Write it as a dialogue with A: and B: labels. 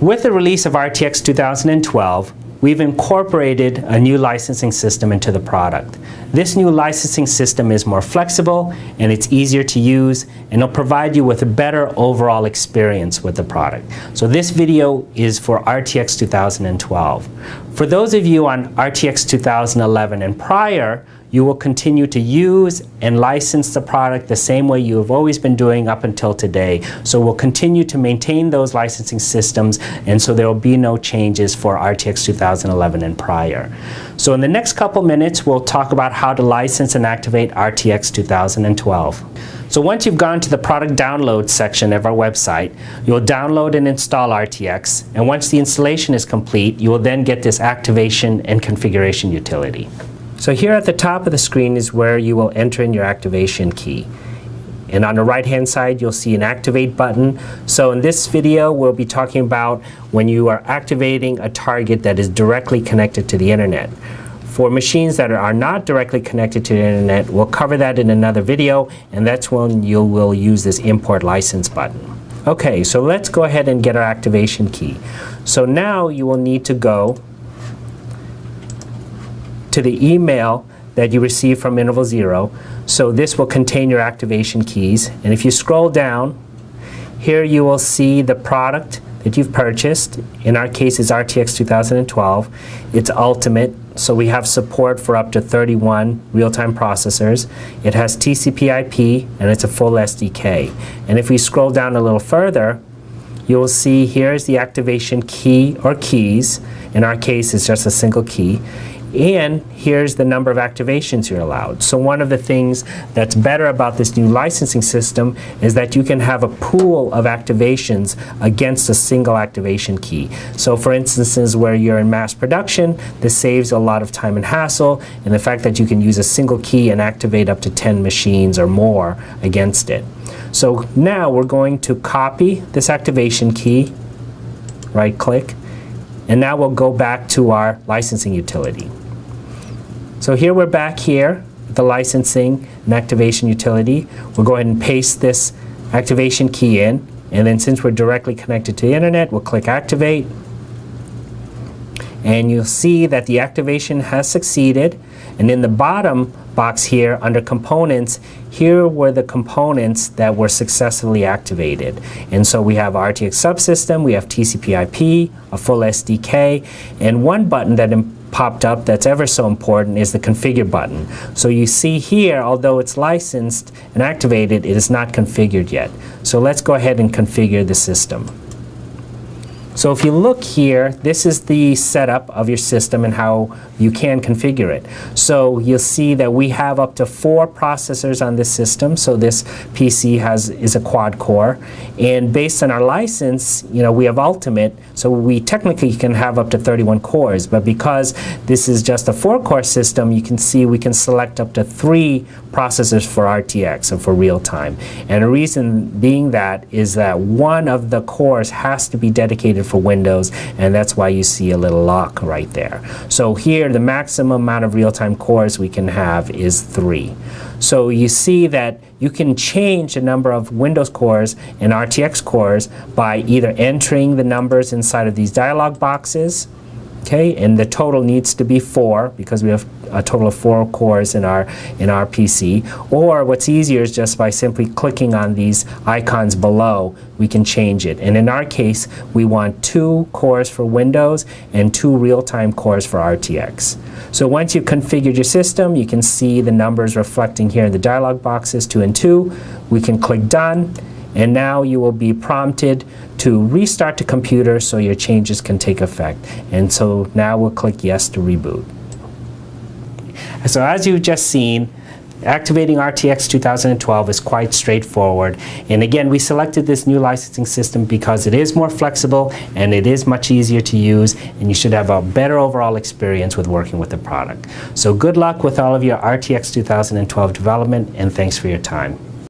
A: With the release of RTX 2012, we've incorporated a new licensing system into the product. This new licensing system is more flexible and it's easier to use, and it'll provide you with a better overall experience with the product. So this video is for RTX 2012. For those of you on RTX 2011 and prior, you will continue to use and license the product the same way you have always been doing up until today. So we'll continue to maintain those licensing systems, and so there will be no changes for RTX 2011 and prior. So in the next couple minutes, we'll talk about how to license and activate RTX 2012. So once you've gone to the product download section of our website, you'll download and install RTX, and once the installation is complete, you will then get this activation and configuration utility. So here at the top of the screen is where you will enter in your activation key. And on the right-hand side, you'll see an activate button. So in this video, we'll be talking about when you are activating a target that is directly connected to the internet. For machines that are not directly connected to the internet, we'll cover that in another video, and that's when you will use this import license button. Okay, so let's go ahead and get our activation key. So now you will need to go to the email that you received from Interval 0. So this will contain your activation keys. And if you scroll down, here you will see the product that you've purchased. In our case, it's RTX 2012. It's Ultimate, so we have support for up to 31 real-time processors. It has TCP/IP, and it's a full SDK. And if we scroll down a little further, you will see here's the activation key or keys. In our case, it's just a single key. And here's the number of activations you're allowed. So one of the things that's better about this new licensing system is that you can have a pool of activations against a single activation key. So for instances where you're in mass production, this saves a lot of time and hassle, and the fact that you can use a single key and activate up to 10 machines or more against it. So now we're going to copy this activation key, right click, and now we'll go back to our licensing utility. So here we're back here, the licensing and activation utility. We'll go ahead and paste this activation key in, and then since we're directly connected to the internet, we'll click activate. And you'll see that the activation has succeeded. And in the bottom box here under components, here were the components that were successfully activated. And so we have RTX subsystem, we have TCP/IP, a full SDK, and one button that popped up that's ever so important is the configure button. So you see here, although it's licensed and activated, it is not configured yet. So let's go ahead and configure the system. So if you look here, this is the setup of your system and how you can configure it. So you'll see that we have up to 4 processors on this system. So this PC is a quad core, and based on our license, we have Ultimate, so we technically can have up to 31 cores. But because this is just a 4-core system, you can see we can select up to 3 processors for RTX, or for real time. And the reason being that is that one of the cores has to be dedicated for Windows, and that's why you see a little lock right there. So here the maximum amount of real-time cores we can have is 3. So you see that you can change the number of Windows cores and RTX cores by either entering the numbers inside of these dialog boxes, okay, and the total needs to be 4 because we have a total of 4 cores in our PC. Or what's easier is just by simply clicking on these icons below, we can change it. And in our case, we want 2 cores for Windows and 2 real-time cores for RTX. So once you've configured your system, you can see the numbers reflecting here in the dialog boxes, 2 and 2. We can click done, and now you will be prompted to restart the computer so your changes can take effect. And so now we'll click yes to reboot. So as you've just seen, activating RTX 2012 is quite straightforward. And again, we selected this new licensing system because it is more flexible and it is much easier to use, and you should have a better overall experience with working with the product. So good luck with all of your RTX 2012 development, and thanks for your time.